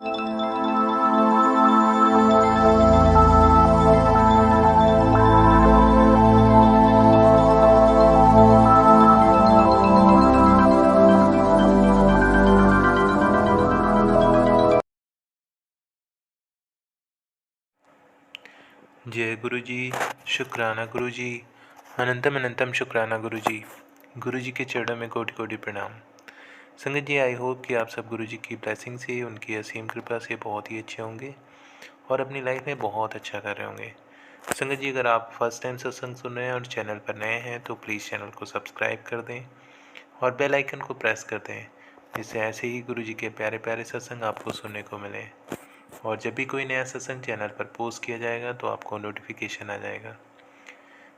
जय गुरु जी, शुक्राना गुरु जी, अनंतम अनंतम शुक्राना गुरु जी। गुरु जी के चरणों में कोटि कोटि प्रणाम। संगत जी, आई होप कि आप सब गुरु जी की ब्लेसिंग से, उनकी असीम कृपा से बहुत ही अच्छे होंगे और अपनी लाइफ में बहुत अच्छा कर रहे होंगे। संगत जी, अगर आप फर्स्ट टाइम सत्संग सुन रहे हैं और चैनल पर नए हैं तो प्लीज़ चैनल को सब्सक्राइब कर दें और बेल आइकन को प्रेस कर दें, जिससे ऐसे ही गुरु जी के प्यारे प्यारे सत्संग आपको सुनने को मिले और जब भी कोई नया सत्संग चैनल पर पोस्ट किया जाएगा तो आपको नोटिफिकेशन आ जाएगा।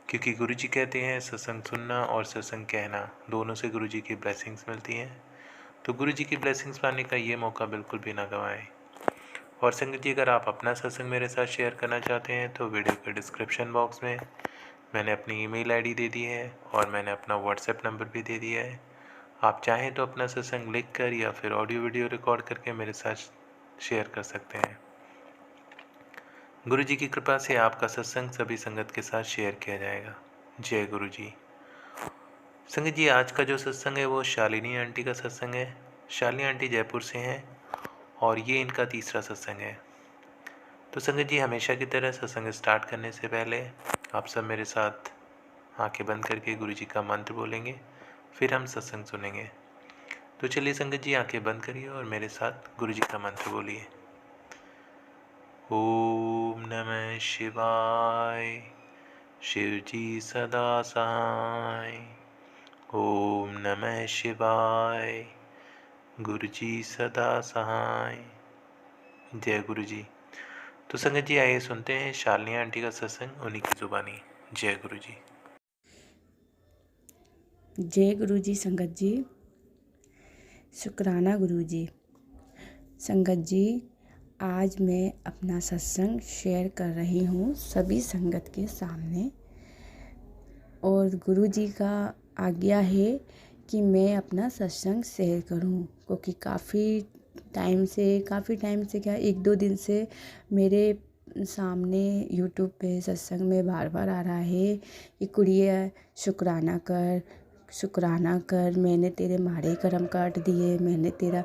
क्योंकि गुरु जी कहते हैं सत्संग सुनना और सत्संग कहना दोनों से गुरु जी की ब्लेसिंग्स मिलती हैं, तो गुरु जी की ब्लेसिंग्स पाने का ये मौका बिल्कुल भी ना गंवाएं। और संगत जी, अगर आप अपना सत्संग मेरे साथ शेयर करना चाहते हैं तो वीडियो के डिस्क्रिप्शन बॉक्स में मैंने अपनी ईमेल आईडी दे दी है और मैंने अपना व्हाट्सएप नंबर भी दे दिया है। आप चाहें तो अपना सत्संग लिख कर या फिर ऑडियो वीडियो रिकॉर्ड करके मेरे साथ शेयर कर सकते हैं। गुरु जी की कृपा से आपका सत्संग सभी संगत के साथ शेयर किया जाएगा। जय गुरु जी। संगत जी, आज का जो सत्संग है वो शालिनी आंटी का सत्संग है। शालिनी आंटी जयपुर से हैं और ये इनका तीसरा सत्संग है। तो संगत जी, हमेशा की तरह सत्संग स्टार्ट करने से पहले आप सब मेरे साथ आंखें बंद करके गुरु जी का मंत्र बोलेंगे, फिर हम सत्संग सुनेंगे। तो चलिए संगत जी, आंखें बंद करिए और मेरे साथ गुरु जी का मंत्र बोलिए। ओम नमः शिवाय। शिव जी सदा सहाय। ओम नमः शिवाय। गुरु जी सदा सहाय। जय गुरु जी। तो संगत जी, आइए सुनते हैं शालिनी आंटी का सत्संग उन्हीं की जुबानी। जय गुरु जी। जय गुरु जी। संगत जी, शुक्राना गुरु जी। संगत जी, आज मैं अपना सत्संग शेयर कर रही हूँ सभी संगत के सामने और गुरु जी का आज्ञा है कि मैं अपना सत्संग शेयर करूँ, क्योंकि काफ़ी टाइम से क्या 1-2 दिन से मेरे सामने यूट्यूब पे सत्संग में बार बार आ रहा है कि कुड़िया शुक्राना कर, मैंने तेरे माड़े कर्म काट दिए, मैंने तेरा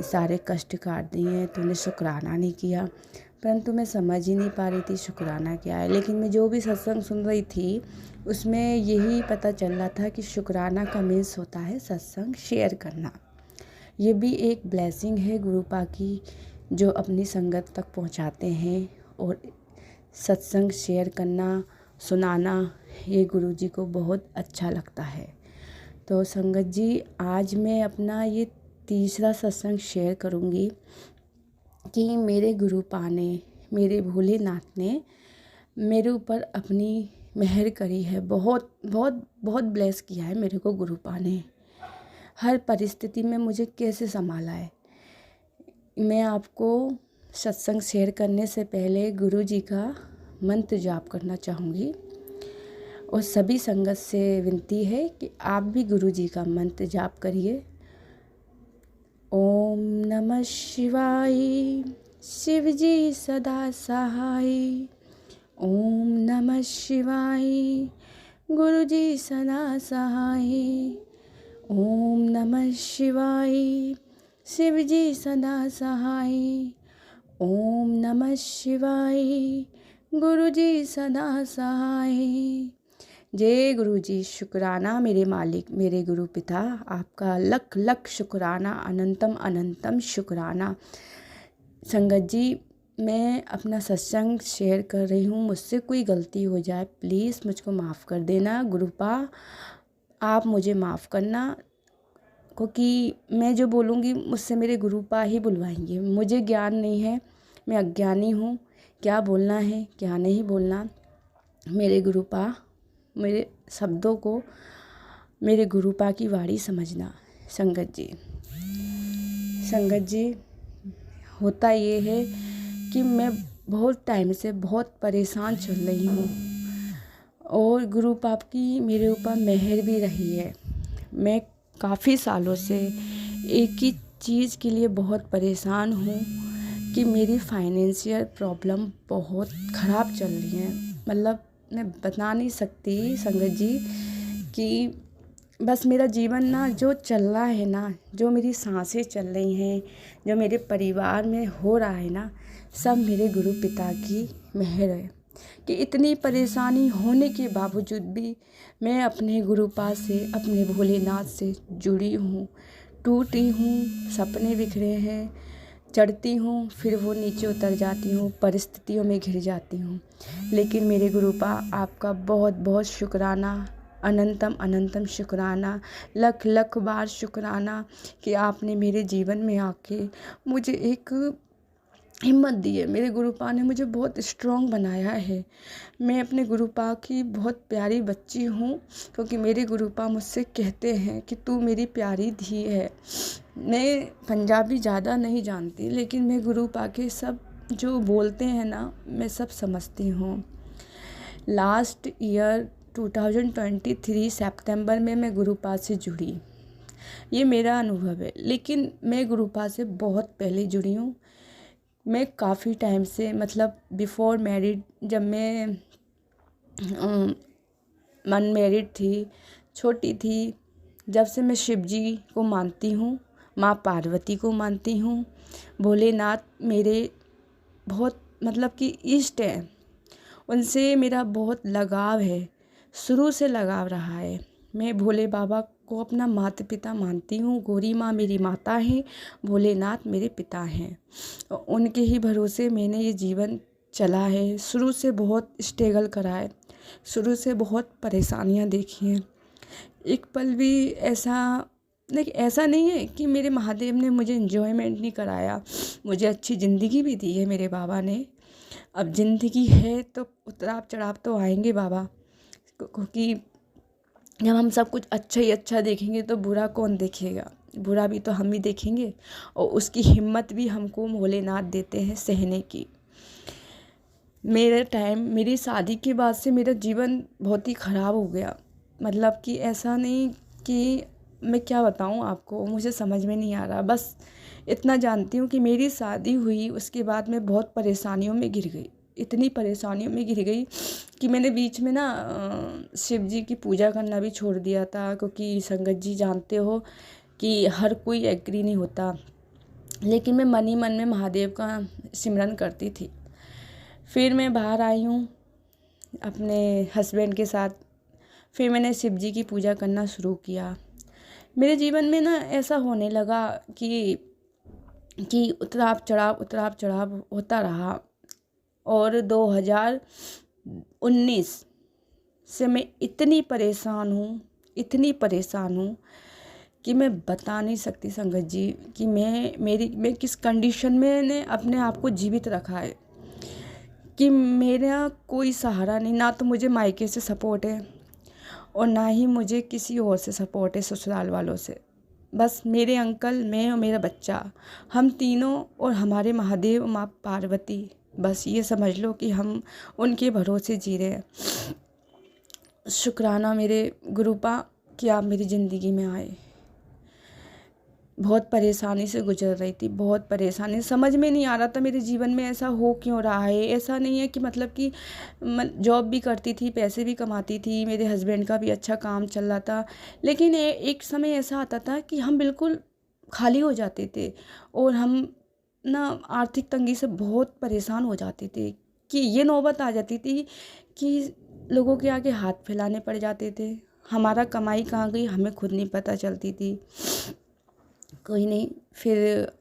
सारे कष्ट काट दिए, तूने शुक्राना नहीं किया। परंतु मैं समझ ही नहीं पा रही थी शुक्राना क्या है। लेकिन मैं जो भी सत्संग सुन रही थी उसमें यही पता चल रहा था कि शुक्राना का मीन्स होता है सत्संग शेयर करना। ये भी एक ब्लेसिंग है गुरुपा की, जो अपनी संगत तक पहुंचाते हैं। और सत्संग शेयर करना, सुनाना, ये गुरु जी को बहुत अच्छा लगता है। तो संगत जी, आज मैं अपना ये तीसरा सत्संग शेयर करूँगी कि मेरे गुरुपा ने, मेरे भोलेनाथ ने मेरे ऊपर अपनी मेहर करी है। बहुत बहुत बहुत ब्लेस किया है मेरे को गुरुपा ने। हर परिस्थिति में मुझे कैसे संभाला है। मैं आपको सत्संग शेयर करने से पहले गुरु जी का मंत्र जाप करना चाहूँगी और सभी संगत से विनती है कि आप भी गुरु जी का मंत्र जाप करिए। ओम नमः शिवाय। शिव जी सदा सहाय। ओम नमः शिवाय। गुरु जी सदा सहाय। ओम नमः शिवाय। शिव जी सदा सहाय। ओम नमः शिवाय। गुरु जी सदा सहाय। जय गुरु जी। शुक्राना मेरे मालिक, मेरे गुरु पिता, आपका लख लख शुक्राना, अनंतम अनंतम शुक्राना। संगत जी, मैं अपना सत्संग शेयर कर रही हूँ। मुझसे कोई गलती हो जाए प्लीज़ मुझको माफ़ कर देना। गुरुपा, आप मुझे माफ़ करना, क्योंकि मैं जो बोलूँगी मुझसे मेरे गुरुपा ही बुलवाएंगे। मुझे ज्ञान नहीं है, मैं अज्ञानी हूँ, क्या बोलना है क्या नहीं बोलना। मेरे गुरुपा, मेरे शब्दों को मेरे गुरुपा की वाणी समझना। संगत जी, होता ये है कि मैं बहुत टाइम से बहुत परेशान चल रही हूँ और गुरुपा की मेरे ऊपर मेहर भी रही है। मैं काफ़ी सालों से एक ही चीज़ के लिए बहुत परेशान हूँ कि मेरी फाइनेंशियल प्रॉब्लम बहुत ख़राब चल रही है। मतलब मैं बता नहीं सकती संगत जी कि बस मेरा जीवन ना जो चल रहा है ना, जो मेरी सांसें चल रही हैं, जो मेरे परिवार में हो रहा है ना, सब मेरे गुरु पिता की मेहर है कि इतनी परेशानी होने के बावजूद भी मैं अपने गुरुपा से, अपने भोलेनाथ से जुड़ी हूँ। टूटी हूँ, सपने बिखरे हैं, चढ़ती हूँ फिर वो नीचे उतर जाती हूँ, परिस्थितियों में घिर जाती हूँ। लेकिन मेरे गुरुपा आपका बहुत बहुत शुक्राना, अनंतम अनंतम शुक्राना, लख लख बार शुक्राना कि आपने मेरे जीवन में आके मुझे एक हिम्मत दी है। मेरे गुरुपा ने मुझे बहुत स्ट्रॉन्ग बनाया है। मैं अपने गुरुपा की बहुत प्यारी बच्ची हूँ, क्योंकि मेरे गुरुपा मुझसे कहते हैं कि तू मेरी प्यारी धी है। मैं पंजाबी ज़्यादा नहीं जानती, लेकिन मैं गुरुपा के सब जो बोलते हैं ना, मैं सब समझती हूँ। लास्ट ईयर 2023 सितंबर में मैं गुरुपा से जुड़ी, ये मेरा अनुभव है। लेकिन मैं गुरुपा से बहुत पहले जुड़ी हूँ। मैं काफ़ी टाइम से, मतलब बिफोर मैरिड, जब मैं अनमैरिड थी, छोटी थी, जब से मैं शिव जी को मानती हूँ, माँ पार्वती को मानती हूँ, भोलेनाथ मेरे बहुत मतलब कि इष्ट हैं, उनसे मेरा बहुत लगाव है, शुरू से लगाव रहा है। मैं भोले बाबा को अपना माता पिता मानती हूँ। गौरी माँ मेरी माता हैं, भोलेनाथ मेरे पिता हैं, और उनके ही भरोसे मैंने ये जीवन चला है। शुरू से बहुत स्ट्रगल करा है, शुरू से बहुत परेशानियाँ देखी हैं। एक पल भी ऐसा नहीं है कि मेरे महादेव ने मुझे एंजॉयमेंट नहीं कराया, मुझे अच्छी ज़िंदगी भी दी है मेरे बाबा ने। अब ज़िंदगी है तो उतराव चढ़ाव तो आएंगे बाबा, क्योंकि जब हम सब कुछ अच्छा ही अच्छा देखेंगे तो बुरा कौन देखेगा, बुरा भी तो हम ही देखेंगे। और उसकी हिम्मत भी हमको भोलेनाथ देते हैं सहने की। मेरी शादी के बाद से मेरा जीवन बहुत ही ख़राब हो गया। मतलब कि ऐसा नहीं कि मैं क्या बताऊँ आपको, मुझे समझ में नहीं आ रहा। बस इतना जानती हूँ कि मेरी शादी हुई, उसके बाद मैं बहुत परेशानियों में घिर गई, इतनी परेशानियों में घिर गई कि मैंने बीच में ना शिव जी की पूजा करना भी छोड़ दिया था, क्योंकि संगत जी जानते हो कि हर कोई एग्री नहीं होता। लेकिन मैं मन ही मन में महादेव का सिमरन करती थी। फिर मैं बाहर आई हूँ अपने हस्बैंड के साथ, फिर मैंने शिव जी की पूजा करना शुरू किया। मेरे जीवन में ना ऐसा होने लगा कि उतराव चढ़ाव होता रहा। और 2019 से मैं इतनी परेशान हूँ कि मैं बता नहीं सकती संगत जी कि मैं किस कंडीशन में ने अपने आप को जीवित रखा है। कि मेरा कोई सहारा नहीं, ना तो मुझे मायके से सपोर्ट है और ना ही मुझे किसी और से सपोर्ट है, ससुराल वालों से। बस मेरे अंकल, मैं और मेरा बच्चा, हम तीनों और हमारे महादेव माँ पार्वती, बस ये समझ लो कि हम उनके भरोसे जी रहे हैं। शुक्राना मेरे गुरुपा कि आप मेरी ज़िंदगी में आए। बहुत परेशानी से गुजर रही थी, बहुत परेशानी, समझ में नहीं आ रहा था मेरे जीवन में ऐसा हो क्यों रहा है। ऐसा नहीं है कि मतलब कि जॉब भी करती थी, पैसे भी कमाती थी, मेरे हस्बैंड का भी अच्छा काम चल रहा था, लेकिन एक समय ऐसा आता था कि हम बिल्कुल खाली हो जाते थे और हम ना आर्थिक तंगी से बहुत परेशान हो जाते थे। कि ये नौबत आ जाती थी कि लोगों के आगे हाथ फैलाने पड़ जाते थे। हमारा कमाई कहाँ गई हमें खुद नहीं पता चलती थी। कोई नहीं, फिर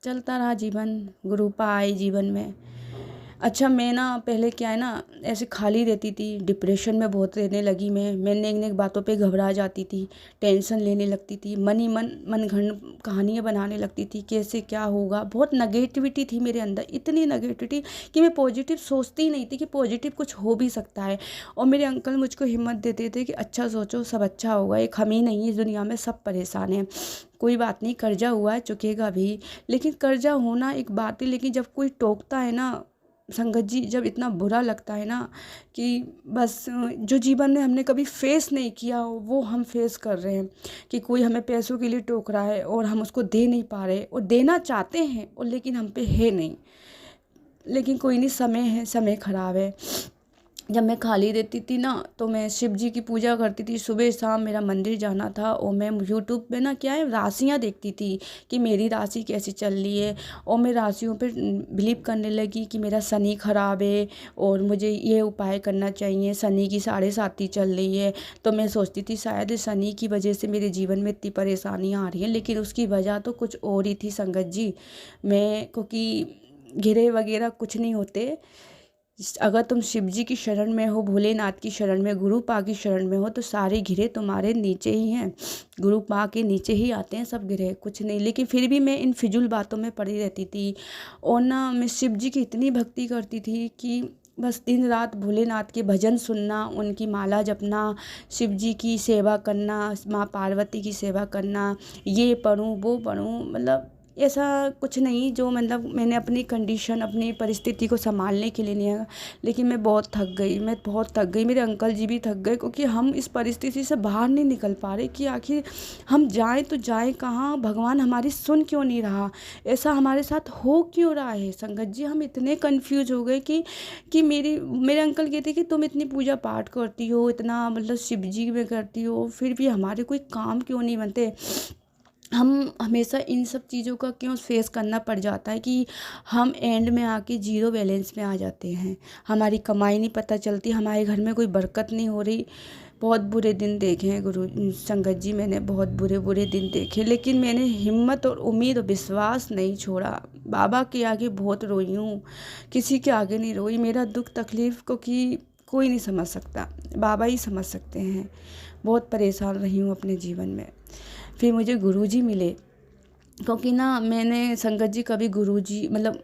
चलता रहा जीवन, गुरुपा आई जीवन में। अच्छा, मैं ना पहले क्या है ना, ऐसे खाली रहती थी, डिप्रेशन में बहुत रहने लगी मैं नेक नेक बातों पे घबरा जाती थी, टेंशन लेने लगती थी, मन ही मन घड़न कहानियाँ बनाने लगती थी, कैसे क्या होगा। बहुत नेगेटिविटी थी मेरे अंदर, इतनी नेगेटिविटी कि मैं पॉजिटिव सोचती ही नहीं थी कि पॉजिटिव कुछ हो भी सकता है। और मेरे अंकल मुझको हिम्मत देते थे कि अच्छा सोचो, सब अच्छा होगा, एक हम ही नहीं, इस दुनिया में सब परेशान हैं, कोई बात नहीं, कर्जा हुआ है चुकेगा भी। लेकिन कर्जा होना एक बात है, लेकिन जब कोई टोकता है ना, संगत जी जब इतना बुरा लगता है ना कि बस जो जीवन में हमने कभी फेस नहीं किया हो वो हम फेस कर रहे हैं, कि कोई हमें पैसों के लिए टोक रहा है और हम उसको दे नहीं पा रहे, और देना चाहते हैं और लेकिन हम पे है नहीं। लेकिन कोई नहीं, समय है, समय खराब है। जब मैं खाली रहती थी ना तो मैं शिव जी की पूजा करती थी, सुबह शाम मेरा मंदिर जाना था, और मैं यूट्यूब पे ना क्या है राशियाँ देखती थी कि मेरी राशि कैसी चल रही है, और मैं राशियों पे बिलीव करने लगी कि मेरा शनि खराब है और मुझे ये उपाय करना चाहिए, शनि की 7.5 चल रही है। तो मैं सोचती थी शायद शनि की वजह से मेरे जीवन में इतनी परेशानियाँ आ रही हैं, लेकिन उसकी वजह तो कुछ और ही थी संगत जी। मैं क्योंकि घिरे वगैरह कुछ नहीं होते, अगर तुम शिव जी की शरण में हो, भोलेनाथ की शरण में, गुरु पा की शरण में हो, तो सारे घिरे तुम्हारे नीचे ही हैं, गुरु पा के नीचे ही आते हैं सब घिरे, कुछ नहीं। लेकिन फिर भी मैं इन फिजूल बातों में पड़ी रहती थी, और ना मैं शिव जी की इतनी भक्ति करती थी कि बस दिन रात भोलेनाथ के भजन सुनना, उनकी माला जपना, शिव जी की सेवा करना, माँ पार्वती की सेवा करना, ये पढ़ूँ वो पढ़ूँ, मतलब ऐसा कुछ नहीं जो मतलब मैंने अपनी कंडीशन, अपनी परिस्थिति को संभालने के लिए नहीं है। लेकिन मैं बहुत थक गई, मैं बहुत थक गई, मेरे अंकल जी भी थक गए, क्योंकि हम इस परिस्थिति से बाहर नहीं निकल पा रहे कि आखिर हम जाएं तो जाएं कहाँ, भगवान हमारी सुन क्यों नहीं रहा, ऐसा हमारे साथ हो क्यों रहा है। संगत जी हम इतने कंफ्यूज हो गए कि मेरे अंकल कहते कि तुम इतनी पूजा पाठ करती हो, इतना मतलब शिव जी में करती हो, फिर भी हमारे कोई काम क्यों नहीं बनते। हम हमेशा इन सब चीज़ों का क्यों फेस करना पड़ जाता है कि हम एंड में आके जीरो बैलेंस में आ जाते हैं, हमारी कमाई नहीं पता चलती, हमारे घर में कोई बरकत नहीं हो रही। बहुत बुरे दिन देखे हैं गुरु संगत जी, मैंने बहुत बुरे बुरे दिन देखे, लेकिन मैंने हिम्मत और उम्मीद और विश्वास नहीं छोड़ा। बाबा के आगे बहुत रोई हूँ, किसी के आगे नहीं रोई। मेरा दुख तकलीफ़ को कि कोई नहीं समझ सकता, बाबा ही समझ सकते हैं। बहुत परेशान रही हूँ अपने जीवन में। फिर मुझे गुरुजी मिले, क्योंकि ना मैंने संगत जी कभी गुरुजी मतलब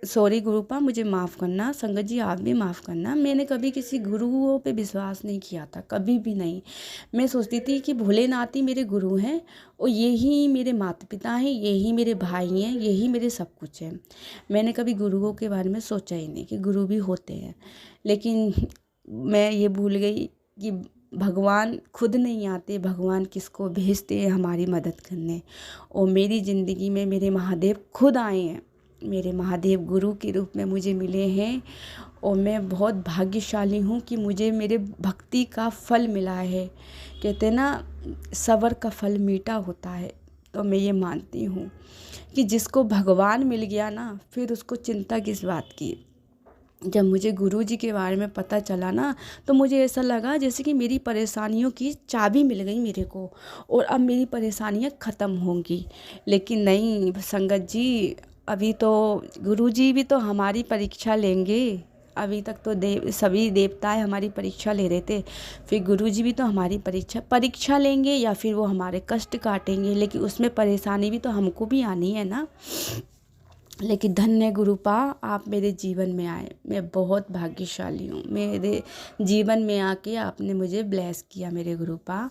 सॉरी गुरुपा मुझे माफ़ करना, संगत जी आप भी माफ़ करना, मैंने कभी किसी गुरुओं पे विश्वास नहीं किया था, कभी भी नहीं। मैं सोचती थी कि भोलेनाथ ही मेरे गुरु हैं और यही मेरे माता पिता हैं, यही मेरे भाई हैं, यही मेरे सब कुछ है। मैंने कभी गुरुओं के बारे में सोचा ही नहीं कि गुरु भी होते हैं। लेकिन मैं ये भूल गई कि भगवान खुद नहीं आते, भगवान किसको भेजते हैं हमारी मदद करने। और मेरी ज़िंदगी में मेरे महादेव खुद आए हैं, मेरे महादेव गुरु के रूप में मुझे मिले हैं, और मैं बहुत भाग्यशाली हूँ कि मुझे मेरे भक्ति का फल मिला है। कहते हैं ना सब्र का फल मीठा होता है, तो मैं ये मानती हूँ कि जिसको भगवान मिल गया ना फिर उसको चिंता किस बात की। जब मुझे गुरुजी के बारे में पता चला ना तो मुझे ऐसा लगा जैसे कि मेरी परेशानियों की चाबी मिल गई मेरे को, और अब मेरी परेशानियाँ ख़त्म होंगी। लेकिन नहीं संगत जी, अभी तो गुरुजी भी तो हमारी परीक्षा लेंगे। अभी तक तो सभी देवताएं हमारी परीक्षा ले रहे थे, फिर गुरुजी भी तो हमारी परीक्षा लेंगे, या फिर वो हमारे कष्ट काटेंगे। लेकिन उसमें परेशानी भी तो हमको भी आनी है ना। लेकिन धन्य गुरुपा आप मेरे जीवन में आए, मैं बहुत भाग्यशाली हूँ। मेरे जीवन में आके आपने मुझे ब्लेस किया मेरे गुरुपा।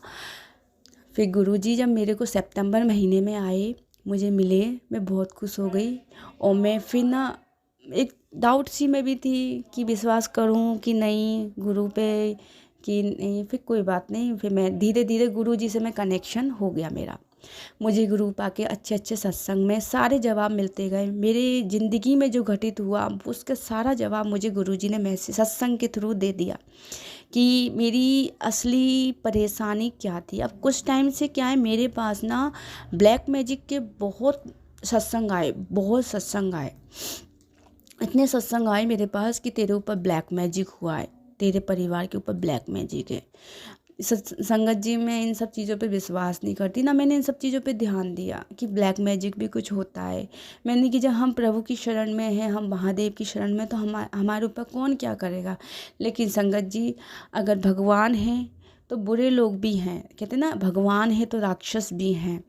फिर गुरुजी जब मेरे को सितंबर महीने में आए, मुझे मिले, मैं बहुत खुश हो गई। और मैं फिर ना एक डाउट सी में भी थी कि विश्वास करूँ कि नहीं गुरु पे कि नहीं। फिर कोई बात नहीं, फिर मैं धीरे धीरे गुरुजी से मैं कनेक्शन हो गया मेरा। मुझे गुरु पाके अच्छे अच्छे सत्संग में सारे जवाब मिलते गए। मेरी ज़िंदगी में जो घटित हुआ उसका सारा जवाब मुझे गुरुजी ने मैसेज सत्संग के थ्रू दे दिया कि मेरी असली परेशानी क्या थी। अब कुछ टाइम से क्या है, मेरे पास ना ब्लैक मैजिक के बहुत सत्संग आए, बहुत सत्संग आए, इतने सत्संग आए मेरे पास कि तेरे ऊपर ब्लैक मैजिक हुआ है, तेरे परिवार के ऊपर ब्लैक मैजिक है। संगत जी मैं इन सब चीज़ों पे विश्वास नहीं करती, ना मैंने इन सब चीज़ों पे ध्यान दिया कि ब्लैक मैजिक भी कुछ होता है। मैंने कि जब हम प्रभु की शरण में हैं, हम महादेव की शरण में, तो हमारे ऊपर कौन क्या करेगा। लेकिन संगत जी अगर भगवान हैं तो बुरे लोग भी हैं, कहते ना भगवान है तो राक्षस भी हैं।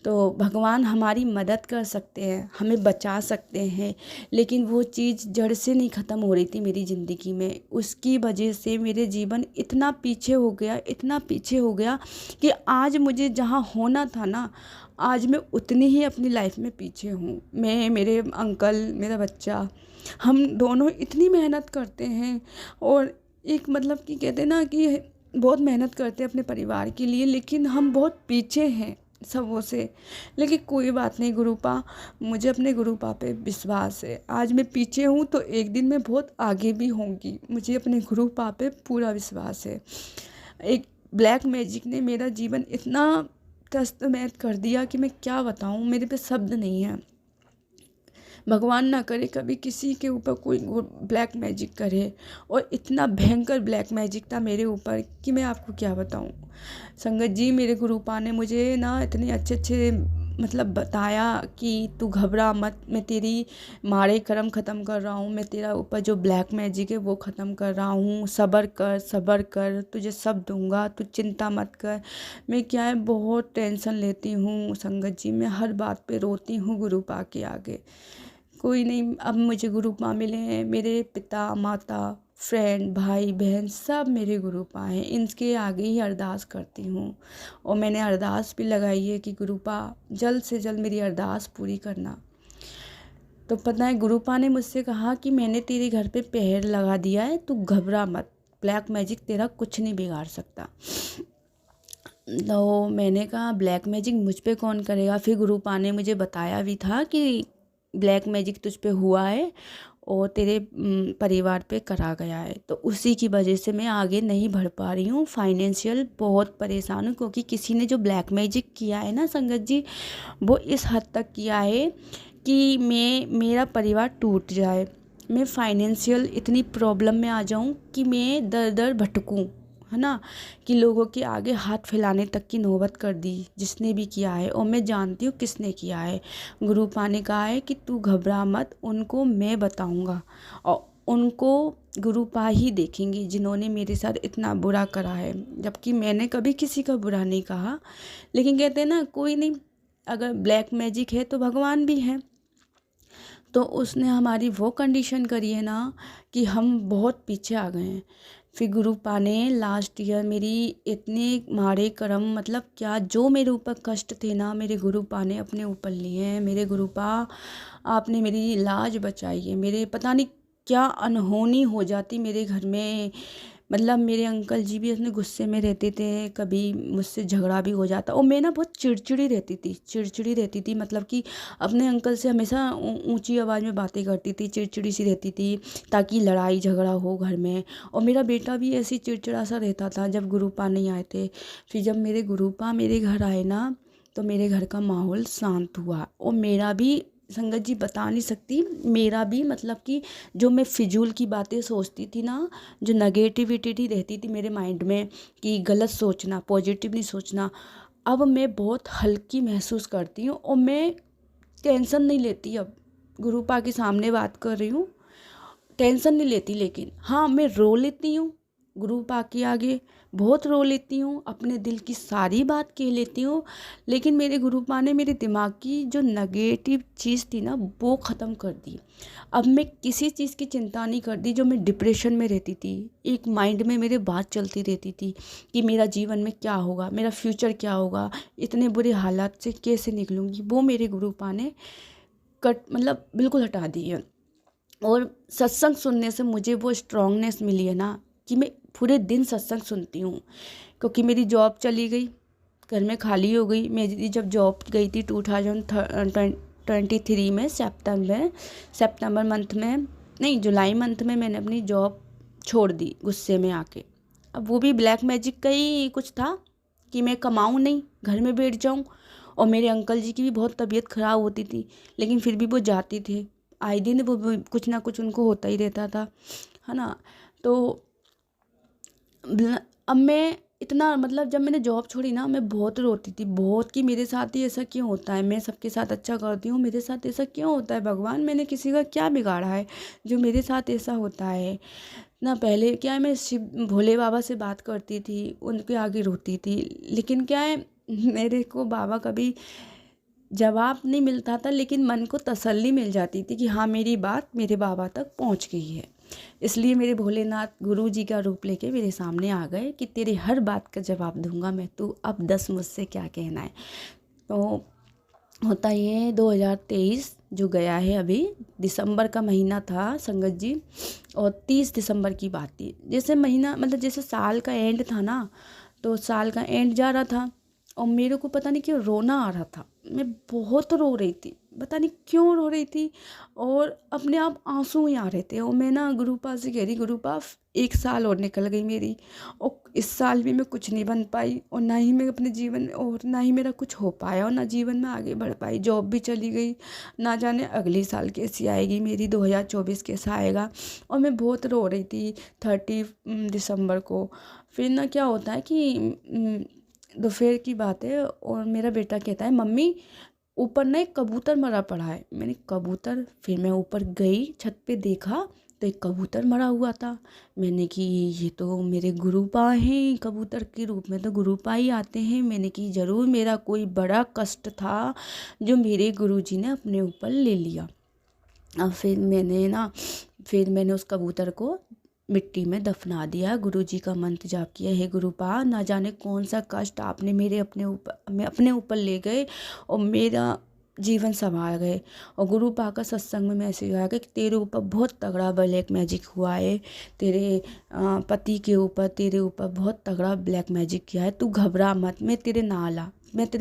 तो भगवान हमारी मदद कर सकते हैं, हमें बचा सकते हैं, लेकिन वो चीज़ जड़ से नहीं ख़त्म हो रही थी मेरी ज़िंदगी में। उसकी वजह से मेरे जीवन इतना पीछे हो गया, इतना पीछे हो गया कि आज मुझे जहाँ होना था ना, आज मैं उतनी ही अपनी लाइफ में पीछे हूँ। मैं, मेरे अंकल, मेरा बच्चा, हम दोनों इतनी मेहनत करते हैं और एक मतलब कि कहते हैं ना कि बहुत मेहनत करते हैं अपने परिवार के लिए, लेकिन हम बहुत पीछे हैं सबों से। लेकिन कोई बात नहीं गुरुपा, मुझे अपने गुरुपा पे विश्वास है। आज मैं पीछे हूँ तो एक दिन मैं बहुत आगे भी होंगी, मुझे अपने गुरुपा पे पूरा विश्वास है। एक ब्लैक मैजिक ने मेरा जीवन इतना तस्तमैत कर दिया कि मैं क्या बताऊँ, मेरे पे शब्द नहीं है। भगवान ना करे कभी किसी के ऊपर कोई ब्लैक मैजिक करे, और इतना भयंकर ब्लैक मैजिक था मेरे ऊपर कि मैं आपको क्या बताऊं। संगत जी, मेरे गुरुपा ने मुझे ना इतने अच्छे अच्छे मतलब बताया कि तू घबरा मत, मैं तेरी मारे कर्म ख़त्म कर रहा हूँ, मैं तेरा ऊपर जो ब्लैक मैजिक है वो ख़त्म कर रहा हूँ, सब्र कर, तुझे सब दूंगा, तू चिंता मत कर। मैं क्या है बहुत टेंशन लेती हूँ संगत जी, मैं हर बात पे रोती हूँ गुरुपा के आगे। कोई नहीं, अब मुझे गुरुपा मिले हैं, मेरे पिता माता फ्रेंड भाई बहन सब मेरे गुरुपा हैं, इनके आगे ही अरदास करती हूँ। और मैंने अरदास भी लगाई है कि गुरुपा जल्द से जल्द मेरी अरदास पूरी करना। तो पता है गुरुपा ने मुझसे कहा कि मैंने तेरे घर पे पहर लगा दिया है, तू घबरा मत, ब्लैक मैजिक तेरा कुछ नहीं बिगाड़ सकता। तो मैंने कहा ब्लैक मैजिक मुझ पे कौन करेगा। फिर गुरुपा ने मुझे बताया भी था कि ब्लैक मैजिक तुझ पे हुआ है और तेरे परिवार पे करा गया है। तो उसी की वजह से मैं आगे नहीं बढ़ पा रही हूँ, फाइनेंशियल बहुत परेशान हूँ, क्योंकि किसी ने जो ब्लैक मैजिक किया है ना संगत जी, वो इस हद तक किया है कि मेरा परिवार टूट जाए, मैं फाइनेंशियल इतनी प्रॉब्लम में आ जाऊँ कि मैं दर दर भटकूँ, है ना, कि लोगों के आगे हाथ फैलाने तक की नौबत कर दी जिसने भी किया है। और मैं जानती हूँ किसने किया है। गुरुपा ने कहा है कि तू घबरा मत, उनको मैं बताऊँगा और उनको गुरुपा ही देखेंगे जिन्होंने मेरे साथ इतना बुरा करा है, जबकि मैंने कभी किसी का बुरा नहीं कहा। लेकिन कहते हैं ना कोई नहीं, अगर ब्लैक मैजिक है तो भगवान भी है। तो उसने हमारी वो कंडीशन करी है ना कि हम बहुत पीछे आ गए हैं। फिर गुरुपा ने लास्ट ईयर मेरी इतने मारे कर्म, मतलब क्या जो मेरे ऊपर कष्ट थे ना, मेरे गुरुपा ने अपने ऊपर लिए हैं। मेरे गुरुपा, आपने मेरी लाज बचाई है। मेरे पता नहीं क्या अनहोनी हो जाती मेरे घर में, मतलब मेरे अंकल जी भी अपने गुस्से में रहते थे, कभी मुझसे झगड़ा भी हो जाता। और मैं ना बहुत चिड़चिड़ी रहती थी, मतलब कि अपने अंकल से हमेशा ऊंची आवाज़ में बातें करती थी, चिड़चिड़ी सी रहती थी ताकि लड़ाई झगड़ा हो घर में। और मेरा बेटा भी ऐसे चिड़चिड़ा सा रहता था जब गुरुपा नहीं आए थे। फिर जब मेरे गुरुपा मेरे घर आए ना, तो मेरे घर का माहौल शांत हुआ। और मेरा भी संगत जी बता नहीं सकती, मेरा भी मतलब कि जो मैं फिजूल की बातें सोचती थी ना, जो नेगेटिविटी रहती थी मेरे माइंड में कि गलत सोचना, पॉजिटिव नहीं सोचना, अब मैं बहुत हल्की महसूस करती हूँ और मैं टेंशन नहीं लेती। अब गुरुपा के सामने बात कर रही हूँ, टेंशन नहीं लेती। लेकिन हाँ, मैं रो लेती हूँ गुरुपा के आगे, बहुत रो लेती हूँ, अपने दिल की सारी बात कह लेती हूँ। लेकिन मेरे गुरुपा ने मेरे दिमाग की जो नेगेटिव चीज़ थी ना वो ख़त्म कर दी। अब मैं किसी चीज़ की चिंता नहीं करती। जो मैं डिप्रेशन में रहती थी, एक माइंड में मेरे बात चलती रहती थी कि मेरा जीवन में क्या होगा, मेरा फ्यूचर क्या होगा, इतने बुरे हालात से कैसे निकलूँगी, वो मेरे गुरुपा ने मतलब बिल्कुल हटा दी है। और सत्संग सुनने से मुझे वो स्ट्रांगनेस मिली है ना कि मैं पूरे दिन सत्संग सुनती हूँ। क्योंकि मेरी जॉब चली गई, घर में खाली हो गई। मेरी जब जॉब गई थी 2023 में सितंबर मंथ में, नहीं जुलाई मंथ में मैंने अपनी जॉब छोड़ दी गुस्से में आके। अब वो भी ब्लैक मैजिक का ही कुछ था कि मैं कमाऊँ नहीं, घर में बैठ जाऊँ। और मेरे अंकल जी की भी बहुत तबीयत ख़राब होती थी, लेकिन फिर भी वो जाते थे, आए दिन वो कुछ ना कुछ उनको होता ही रहता था, है ना। तो अब मैं इतना, मतलब जब मैंने जॉब छोड़ी ना, मैं बहुत रोती थी, बहुत, कि मेरे साथ ही ऐसा क्यों होता है, मैं सबके साथ अच्छा करती हूँ, मेरे साथ ऐसा क्यों होता है भगवान, मैंने किसी का क्या बिगाड़ा है जो मेरे साथ ऐसा होता है ना। पहले क्या है, मैं शिव भोले बाबा से बात करती थी, उनके आगे रोती थी। लेकिन क्या है, मेरे को बाबा कभी जवाब नहीं मिलता था, लेकिन मन को तसल्ली मिल जाती थी कि हाँ मेरी बात मेरे बाबा तक पहुँच गई है। इसलिए मेरे भोलेनाथ गुरु जी का रूप लेके मेरे सामने आ गए कि तेरी हर बात का जवाब दूंगा मैं, तू अब 10 मुझसे क्या कहना है। तो होता ये 2023 जो गया है अभी, दिसंबर का महीना था संगत जी, और 30 दिसंबर की बात थी। जैसे महीना मतलब जैसे साल का एंड था ना, तो साल का एंड जा रहा था और मेरे को पता नहीं क्यों रोना आ रहा था। मैं बहुत रो रही थी, पता नहीं क्यों रो रही थी, और अपने आप आंसू ही आ रहे थे। और मैं ना गुरुपा से कह रही, गुरुपा 1 साल और निकल गई मेरी, और इस साल भी मैं कुछ नहीं बन पाई, और ना ही मैं अपने जीवन और ना ही मेरा कुछ हो पाया, और ना जीवन में आगे बढ़ पाई। जॉब भी चली गई, ना जाने अगली साल कैसी आएगी मेरी, 2024 कैसा आएगा। और मैं बहुत रो रही थी 30 दिसंबर को। फिर ना क्या होता है कि दोपहर की बात है और मेरा बेटा कहता है, मम्मी ऊपर ना एक कबूतर मरा पड़ा है। मैंने कबूतर, फिर मैं ऊपर गई छत पे, देखा तो एक कबूतर मरा हुआ था। मैंने कि ये तो मेरे गुरुपा हैं, कबूतर के रूप में तो गुरुपा ही आते हैं। मैंने कि ज़रूर मेरा कोई बड़ा कष्ट था जो मेरे गुरुजी ने अपने ऊपर ले लिया। अब फिर मैंने उस कबूतर को मिट्टी में दफना दिया। गुरुजी का मंत्र जाप किया, हे गुरुपा, ना जाने कौन सा कष्ट आपने मेरे अपने ऊपर ले गए और मेरा जीवन संभाल गए। और गुरुपा का सत्संग में मैसेज आया कि तेरे ऊपर बहुत तगड़ा ब्लैक मैजिक हुआ है, तेरे पति के ऊपर, तेरे ऊपर बहुत तगड़ा ब्लैक मैजिक किया है, तू घबरा मत, मैं तेरे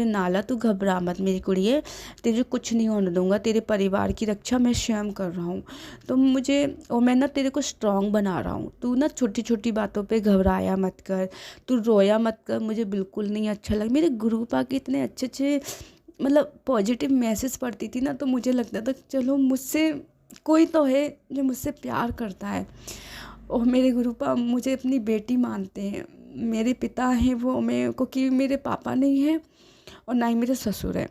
नाला, तू घबरा मत मेरी कुड़िए, तेरे कुछ नहीं होने दूंगा, तेरे परिवार की रक्षा मैं स्वयं कर रहा हूँ। तो मुझे, और मैं ना तेरे को स्ट्रांग बना रहा हूँ, तू ना छोटी छोटी बातों पे घबराया मत कर, तू रोया मत कर, मुझे बिल्कुल नहीं अच्छा लगा। मेरे गुरुपा के इतने अच्छे अच्छे मतलब पॉजिटिव मैसेज पढ़ती थी ना, तो मुझे लगता था चलो मुझसे कोई तो है जो मुझसे प्यार करता है। और मेरे गुरुपा मुझे अपनी बेटी मानते हैं। मेरे पिता हैं वो, मैं क्योंकि मेरे पापा नहीं है और ना ही मेरे ससुर है,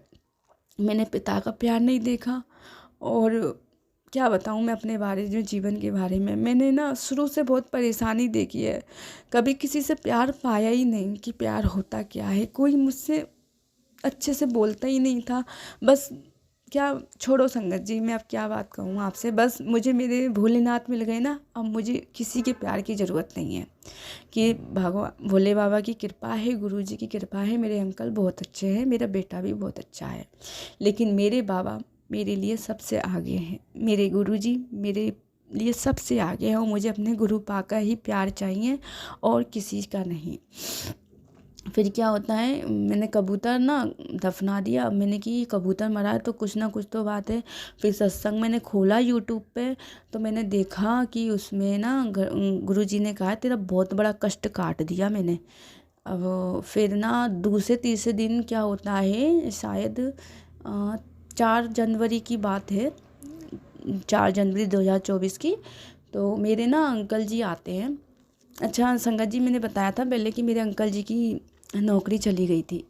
मैंने पिता का प्यार नहीं देखा। और क्या बताऊँ मैं अपने बारे में, जीवन के बारे में, मैंने ना शुरू से बहुत परेशानी देखी है। कभी किसी से प्यार पाया ही नहीं कि प्यार होता क्या है, कोई मुझसे अच्छे से बोलता ही नहीं था। बस क्या, छोड़ो संगत जी, मैं अब क्या बात कहूँ आपसे। बस मुझे मेरे भोलेनाथ मिल गए ना, अब मुझे किसी के प्यार की ज़रूरत नहीं है। कि भगवान भोले बाबा की कृपा है, गुरु जी की कृपा है, मेरे अंकल बहुत अच्छे हैं, मेरा बेटा भी बहुत अच्छा है, लेकिन मेरे बाबा मेरे लिए सबसे आगे हैं। मेरे गुरु जी मेरे लिए सबसे आगे हैं, और मुझे अपने गुरु पा का ही प्यार चाहिए और किसी का नहीं। फिर क्या होता है, मैंने कबूतर ना दफना दिया। अब मैंने कि कबूतर मरा है तो कुछ ना कुछ तो बात है। फिर सत्संग मैंने खोला यूट्यूब पे, तो मैंने देखा कि उसमें ना गुरुजी ने कहा तेरा बहुत बड़ा कष्ट काट दिया मैंने। अब फिर ना दूसरे तीसरे दिन क्या होता है, शायद 4 जनवरी की बात है, 4 जनवरी 2024 की। तो मेरे ना अंकल जी आते हैं। अच्छा संगत जी, मैंने बताया था पहले कि मेरे अंकल जी की नौकरी चली गई थी,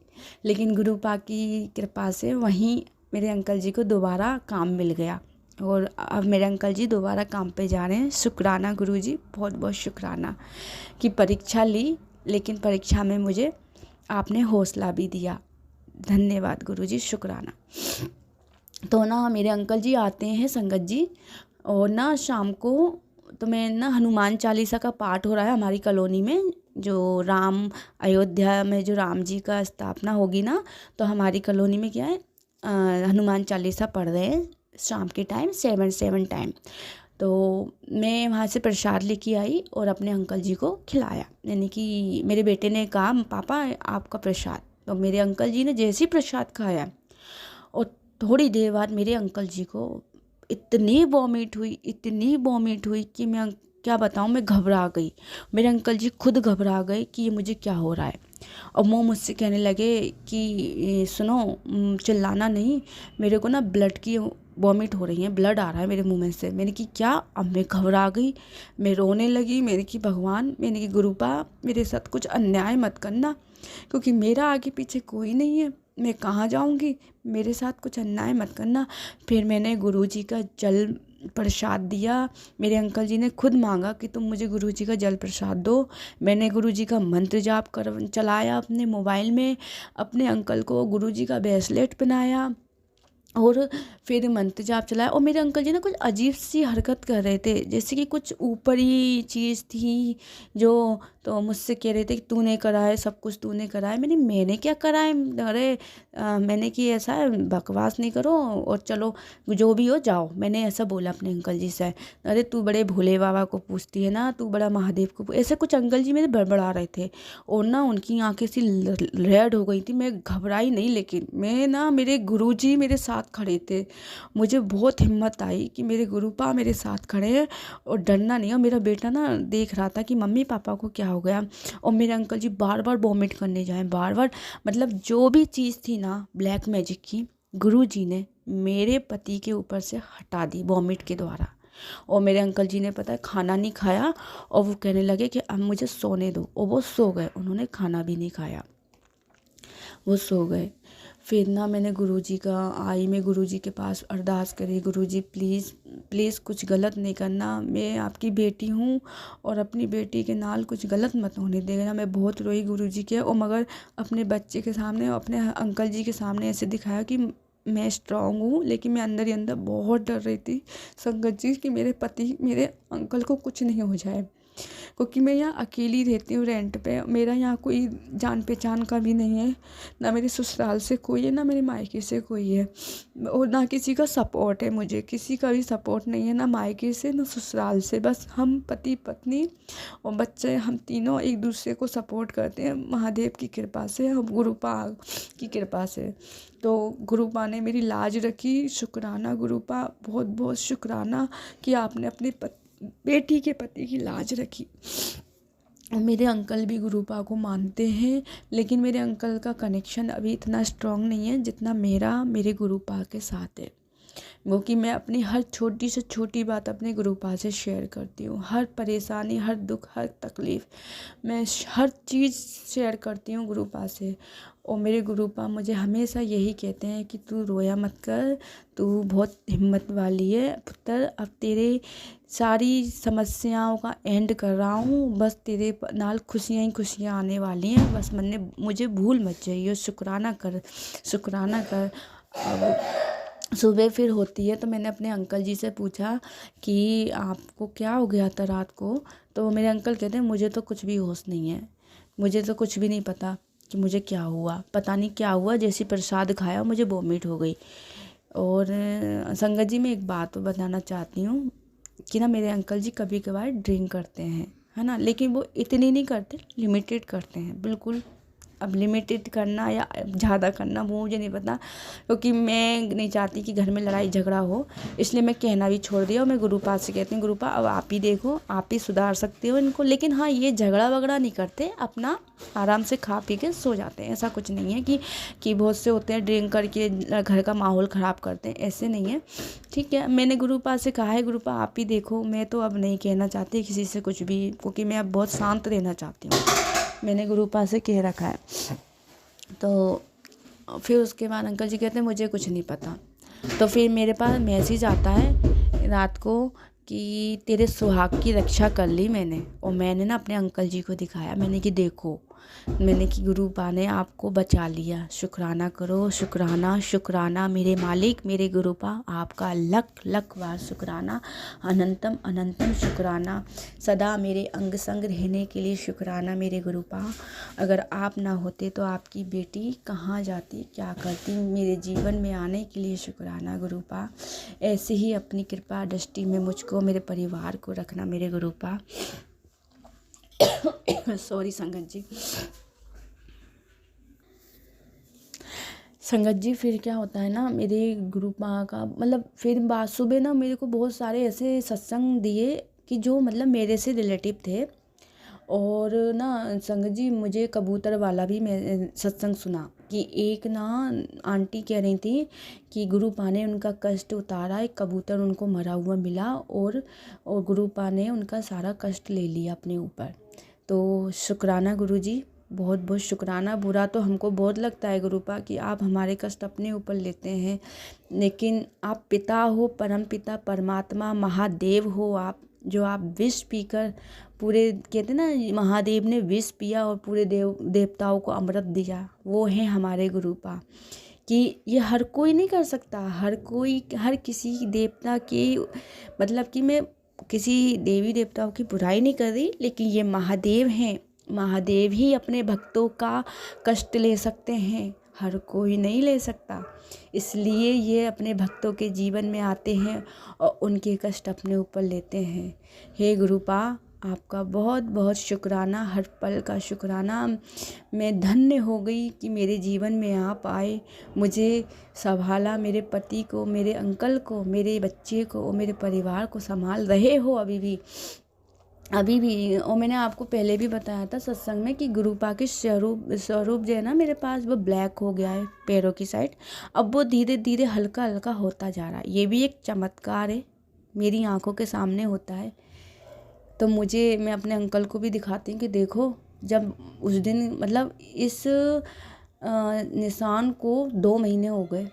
लेकिन गुरुपा की कृपा से वहीं मेरे अंकल जी को दोबारा काम मिल गया, और अब मेरे अंकल जी दोबारा काम पे जा रहे हैं। शुक्राना गुरु जी, बहुत बहुत शुक्राना कि परीक्षा ली, लेकिन परीक्षा में मुझे आपने हौसला भी दिया। धन्यवाद गुरु जी, शुक्राना। तो ना मेरे अंकल जी आते हैं संगत जी, और ना शाम को तो मैं ना हनुमान चालीसा का पाठ हो रहा है हमारी कॉलोनी में। जो राम अयोध्या में जो राम जी का स्थापना होगी ना, तो हमारी कॉलोनी में क्या है, हनुमान चालीसा पढ़ रहे हैं शाम के टाइम, 7 टाइम। तो मैं वहाँ से प्रसाद लेके आई और अपने अंकल जी को खिलाया। यानी कि मेरे बेटे ने कहा पापा आपका प्रसाद, तो मेरे अंकल जी ने जैसे ही प्रसाद खाया, और थोड़ी देर बाद मेरे अंकल जी को इतनी वॉमिट हुई कि मैं क्या बताऊँ, मैं घबरा गई। मेरे अंकल जी खुद घबरा गए कि ये मुझे क्या हो रहा है, और वो मुझसे कहने लगे कि सुनो, चिल्लाना नहीं, मेरे को ना ब्लड की वॉमिट हो रही है, ब्लड आ रहा है मेरे मुंह में से। मैंने कि क्या, अब मैं घबरा गई, मैं रोने लगी। मैंने कि भगवान, मैंने कि गुरुपा मेरे साथ कुछ अन्याय मत करना, क्योंकि मेरा आगे पीछे कोई नहीं है, मैं कहाँ जाऊँगी, मेरे साथ कुछ अन्याय मत करना। फिर मैंने गुरुजी का जल प्रसाद दिया। मेरे अंकल जी ने खुद मांगा कि तुम मुझे गुरुजी का जल प्रसाद दो। मैंने गुरुजी का मंत्र जाप कर चलाया अपने मोबाइल में, अपने अंकल को गुरुजी का ब्रेसलेट पहनाया, और फिर मंत्र जाप चलाया। और मेरे अंकल जी ना कुछ अजीब सी हरकत कर रहे थे, जैसे कि कुछ ऊपरी चीज़ थी जो, तो मुझसे कह रहे थे कि तूने करा है, सब कुछ तूने करा है। मैंने क्या करा है? अरे मैंने कि ऐसा है, बकवास नहीं करो और चलो जो भी हो जाओ, मैंने ऐसा बोला अपने अंकल जी से। अरे तू बड़े भोले बाबा को पूछती है ना, तू बड़ा महादेव को ऐसे कुछ अंकल जी मेरे बड़बड़ा रहे थे। और ना उनकी आंखें सी रेड हो गई थी। मैं घबराई नहीं, लेकिन मैं ना, मेरे गुरुजी मेरे साथ खड़े थे। मुझे बहुत हिम्मत आई कि मेरे गुरुपा मेरे साथ खड़े हैं और डरना नहीं है। और मेरा बेटा ना देख रहा था कि मम्मी पापा को क्या हो गया। और मेरे अंकल जी बार बार वॉमिट करने जाए, बार बार, मतलब जो भी चीज़ थी ना ब्लैक मैजिक की, गुरुजी ने मेरे पति के ऊपर से हटा दी वॉमिट के द्वारा। और मेरे अंकल जी ने पता है खाना नहीं खाया, और वो कहने लगे कि अब मुझे सोने दो, और वो सो गए। उन्होंने खाना भी नहीं खाया, वो सो गए। फिर ना मैंने गुरुजी का आई, मैं गुरुजी के पास अरदास करी, गुरुजी प्लीज़ प्लीज़ कुछ गलत नहीं करना, मैं आपकी बेटी हूँ और अपनी बेटी के नाल कुछ गलत मत होने देना। मैं बहुत रोई गुरुजी के, और मगर अपने बच्चे के सामने और अपने अंकल जी के सामने ऐसे दिखाया कि मैं स्ट्रांग हूँ, लेकिन मैं अंदर ही अंदर बहुत डर रही थी संगत जी कि मेरे पति, मेरे अंकल को कुछ नहीं हो जाए। क्योंकि मैं यहाँ अकेली रहती हूँ रेंट पे, मेरा यहाँ कोई जान पहचान का भी नहीं है, ना मेरे ससुराल से कोई है, ना मेरे मायके से कोई है, और ना किसी का सपोर्ट है। मुझे किसी का भी सपोर्ट नहीं है, ना मायके से ना ससुराल से। बस हम पति पत्नी और बच्चे, हम तीनों एक दूसरे को सपोर्ट करते हैं महादेव की कृपा से, हम गुरुपा की कृपा से। तो गुरुपा ने मेरी लाज रखी। शुक्राना गुरुपा, बहुत बहुत शुक्राना कि आपने अपने बेटी के पति की लाज रखी। और मेरे अंकल भी गुरुपा को मानते हैं, लेकिन मेरे अंकल का कनेक्शन अभी इतना स्ट्रांग नहीं है जितना मेरा मेरे गुरुपा के साथ है। वो कि मैं अपनी हर छोटी से छोटी बात अपने गुरुपा से शेयर करती हूँ, हर परेशानी, हर दुख, हर तकलीफ़, मैं हर चीज़ शेयर करती हूँ गुरुपा से। और मेरे गुरुपा मुझे हमेशा यही कहते हैं कि तू रोया मत कर, तू बहुत हिम्मत वाली है पुत्र, अब तेरे सारी समस्याओं का एंड कर रहा हूँ, बस तेरे नाल खुशियाँ ही खुशियाँ आने वाली हैं, बस मुझे भूल मत जाइए, शुक्राना कर, शुक्राना कर। अब सुबह फिर होती है, तो मैंने अपने अंकल जी से पूछा कि आपको क्या हो गया था रात को? तो मेरे अंकल कहते हैं मुझे तो कुछ भी होश नहीं है, मुझे तो कुछ भी नहीं पता कि मुझे क्या हुआ, पता नहीं क्या हुआ, जैसे प्रसाद खाया मुझे वॉमिट हो गई। और संगत जी मैं एक बात बताना चाहती हूँ कि ना मेरे अंकल जी कभी कभार ड्रिंक करते हैं, है ना, लेकिन वो इतनी नहीं करते, लिमिटेड करते हैं बिल्कुल। अब लिमिटेड करना या ज़्यादा करना वो मुझे नहीं पता, क्योंकि मैं नहीं चाहती कि घर में लड़ाई झगड़ा हो, इसलिए मैं कहना भी छोड़ दिया। और मैं गुरुपा से कहती हूँ गुरुपा अब आप ही देखो, आप ही सुधार सकते हो इनको। लेकिन हाँ, ये झगड़ा वगड़ा नहीं करते, अपना आराम से खा पी के सो जाते हैं। ऐसा कुछ नहीं है कि बहुत से होते हैं ड्रिंक करके घर का माहौल ख़राब करते हैं, ऐसे नहीं है। ठीक है, मैंने गुरुपा से कहा है गुरुपा आप ही देखो, मैं तो अब नहीं कहना चाहती किसी से कुछ भी, क्योंकि मैं अब बहुत शांत रहना चाहती हूँ, मैंने गुरुपा से कह रखा है। तो फिर उसके बाद अंकल जी कहते हैं मुझे कुछ नहीं पता। तो फिर मेरे पास मैसेज आता है रात को कि तेरे सुहाग की रक्षा कर ली मैंने। और मैंने ना अपने अंकल जी को दिखाया, मैंने कि देखो, मैंने कि गुरुपा ने आपको बचा लिया, शुक्राना करो, शुक्राना शुक्राना मेरे मालिक, मेरे गुरुपा, आपका लख लख बार शुक्राना, अनंतम अनंतम शुक्राना, सदा मेरे अंग संग रहने के लिए शुक्राना मेरे गुरुपा। अगर आप ना होते तो आपकी बेटी कहाँ जाती, क्या करती, मेरे जीवन में आने के लिए शुक्राना गुरुपा। ऐसे ही अपनी कृपा दृष्टि में मुझको, मेरे परिवार को रखना मेरे गुरुपा। सॉरी संगत जी। संगत जी फिर क्या होता है ना, मेरे गुरुपा का मतलब फिर बाद सुबह ना मेरे को बहुत सारे ऐसे सत्संग दिए कि जो मतलब मेरे से रिलेटिव थे। और ना संगत जी मुझे कबूतर वाला भी मैं सत्संग सुना कि एक ना आंटी कह रही थी कि गुरुपा ने उनका कष्ट उतारा, एक कबूतर उनको मरा हुआ मिला, और गुरुपा ने उनका सारा कष्ट ले लिया अपने ऊपर। तो शुक्राना गुरुजी, बहुत बहुत शुक्राना। बुरा तो हमको बहुत लगता है गुरुपा कि आप हमारे कष्ट अपने ऊपर लेते हैं, लेकिन आप पिता हो, परम पिता परमात्मा महादेव हो आप, जो आप विष पीकर पूरे, कहते ना महादेव ने विष पिया और पूरे देवताओं को अमृत दिया, वो हैं हमारे गुरुपा। कि ये हर कोई नहीं कर सकता, हर किसी देवता के, मतलब कि मैं किसी देवी देवताओं की बुराई नहीं कर रही, लेकिन ये महादेव हैं, महादेव ही अपने भक्तों का कष्ट ले सकते हैं, हर कोई नहीं ले सकता। इसलिए ये अपने भक्तों के जीवन में आते हैं और उनके कष्ट अपने ऊपर लेते हैं। हे गुरुपा, आपका बहुत बहुत शुक्राना, हर पल का शुक्राना। मैं धन्य हो गई कि मेरे जीवन में आप आए, मुझे संभाला, मेरे पति को, मेरे अंकल को, मेरे बच्चे को और मेरे परिवार को संभाल रहे हो अभी भी। और मैंने आपको पहले भी बताया था सत्संग में कि गुरुपा के स्वरूप जो है ना मेरे पास, वो ब्लैक हो गया है पैरों की साइड। अब वो धीरे धीरे हल्का हल्का होता जा रहा है। ये भी एक चमत्कार है, मेरी आंखों के सामने होता है। तो मैं अपने अंकल को भी दिखाती हूँ कि देखो, जब उस दिन, मतलब इस निशान को 2 महीने हो गए,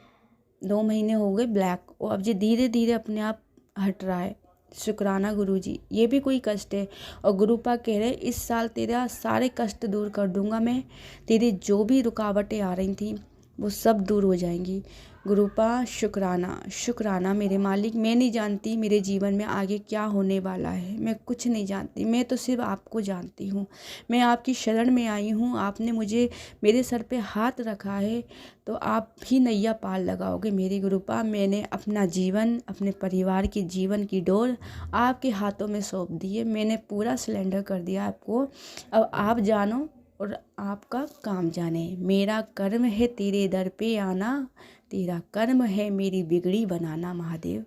2 महीने हो गए ब्लैक, और अब ये धीरे धीरे अपने आप हट रहा है। शुक्राना गुरुजी, ये भी कोई कष्ट है। और गुरुपा कह रहे इस साल तेरा सारे कष्ट दूर कर दूंगा मैं, तेरी जो भी रुकावटें आ रही थी वो सब दूर हो जाएंगी। गुरुपा शुक्राना, शुक्राना मेरे मालिक। मैं नहीं जानती मेरे जीवन में आगे क्या होने वाला है, मैं कुछ नहीं जानती, मैं तो सिर्फ आपको जानती हूँ। मैं आपकी शरण में आई हूँ, आपने मुझे, मेरे सर पे हाथ रखा है, तो आप ही नैया पार लगाओगे मेरी गुरुपा। मैंने अपना जीवन, अपने परिवार के जीवन की डोर आपके हाथों में सौंप दी है, मैंने पूरा सिलेंडर कर दिया आपको। अब आप जानो और आपका काम जाने। मेरा कर्म है तेरे दर पे आना, तेरा कर्म है मेरी बिगड़ी बनाना महादेव।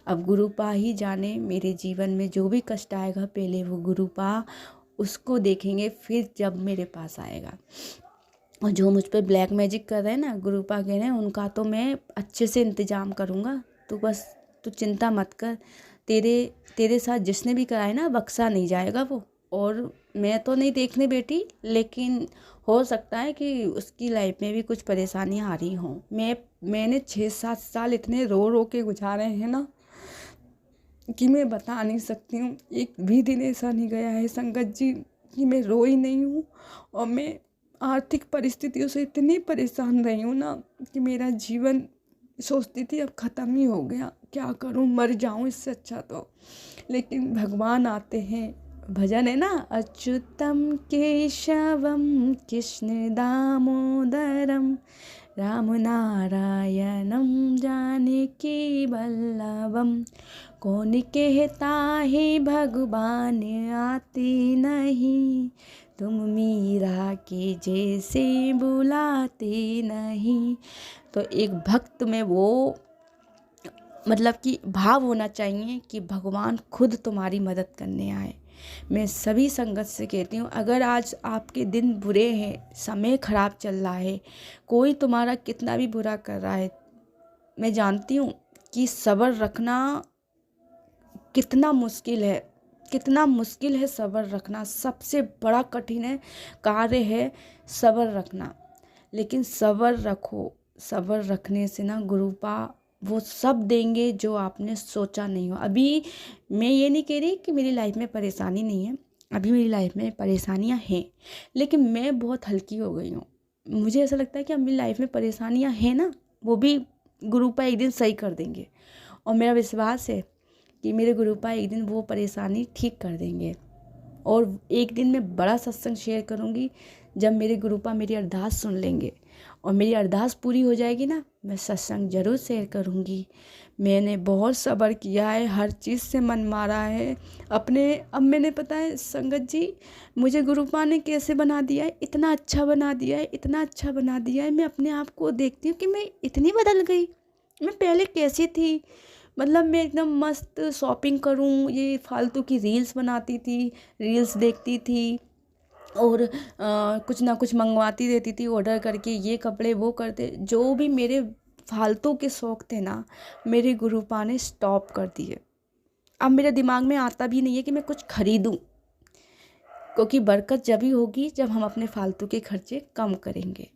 अब गुरुपा ही जाने मेरे जीवन में जो भी कष्ट आएगा, पहले वो गुरुपा उसको देखेंगे, फिर जब मेरे पास आएगा। और जो मुझ पे ब्लैक मैजिक कर रहे हैं ना, गुरुपा कह रहे हैं, उनका तो मैं अच्छे से इंतजाम करूँगा। तू चिंता मत कर, तेरे साथ जिसने भी कराया ना, बख्शा नहीं जाएगा वो। और मैं तो नहीं देखने बैठी, लेकिन हो सकता है कि उसकी लाइफ में भी कुछ परेशानियां आ रही हों। मैंने 6-7 साल इतने रो रो के गुजारे हैं ना कि मैं बता नहीं सकती हूँ। एक भी दिन ऐसा नहीं गया है संगत जी कि मैं रोई नहीं हूँ। और मैं आर्थिक परिस्थितियों से इतनी परेशान रही हूँ ना कि मेरा जीवन, सोचती थी अब ख़त्म ही हो गया, क्या करूँ, मर जाऊँ इससे अच्छा तो। लेकिन भगवान आते हैं, भजन है ना, अच्युतम केशवम कृष्ण दामोदरम राम नारायणम जानकी वल्लभम। कौन कहता है भगवान आते नहीं, तुम मीरा के जैसे बुलाते नहीं। तो एक भक्त में वो, मतलब कि भाव होना चाहिए कि भगवान खुद तुम्हारी मदद करने आए। मैं सभी संगत से कहती हूँ, अगर आज आपके दिन बुरे हैं, समय खराब चल रहा है, कोई तुम्हारा कितना भी बुरा कर रहा है, मैं जानती हूँ कि सब्र रखना कितना मुश्किल है, कितना मुश्किल है सब्र रखना। सबसे बड़ा कठिन है कार्य है सब्र रखना। लेकिन सब्र रखो, सब्र रखने से ना गुरुपा वो सब देंगे जो आपने सोचा नहीं हो। अभी मैं ये नहीं कह रही कि मेरी लाइफ में परेशानी नहीं है, अभी मेरी लाइफ में परेशानियां हैं, लेकिन मैं बहुत हल्की हो गई हूँ। मुझे ऐसा लगता है कि अब मेरी लाइफ में परेशानियां हैं ना, वो भी गुरुपा एक दिन सही कर देंगे। और मेरा विश्वास है कि मेरे गुरुपा एक दिन वो परेशानी ठीक कर देंगे। और एक दिन मैं बड़ा सत्संग शेयर करूँगी, जब मेरे गुरुपा मेरी अरदास सुन लेंगे और मेरी अरदास पूरी हो जाएगी ना, मैं सत्संग जरूर शेयर करूँगी। मैंने बहुत सब्र किया है, हर चीज़ से मन मारा है अपने। अब मैंने, पता है संगत जी, मुझे गुरुपा ने कैसे बना दिया है, इतना अच्छा बना दिया है, इतना अच्छा बना दिया है। मैं अपने आप को देखती हूँ कि मैं इतनी बदल गई। मैं पहले कैसी थी, मतलब मैं एकदम मस्त शॉपिंग करूँ, ये फालतू की रील्स बनाती थी, रील्स देखती थी, और कुछ ना कुछ मंगवाती रहती थी ऑर्डर करके, ये कपड़े वो करते, जो भी मेरे फालतू के शौक़ थे ना, मेरे गुरुपा ने स्टॉप कर दिए। अब मेरे दिमाग में आता भी नहीं है कि मैं कुछ खरीदूं, क्योंकि बरकत जब ही होगी जब हम अपने फालतू के खर्चे कम करेंगे।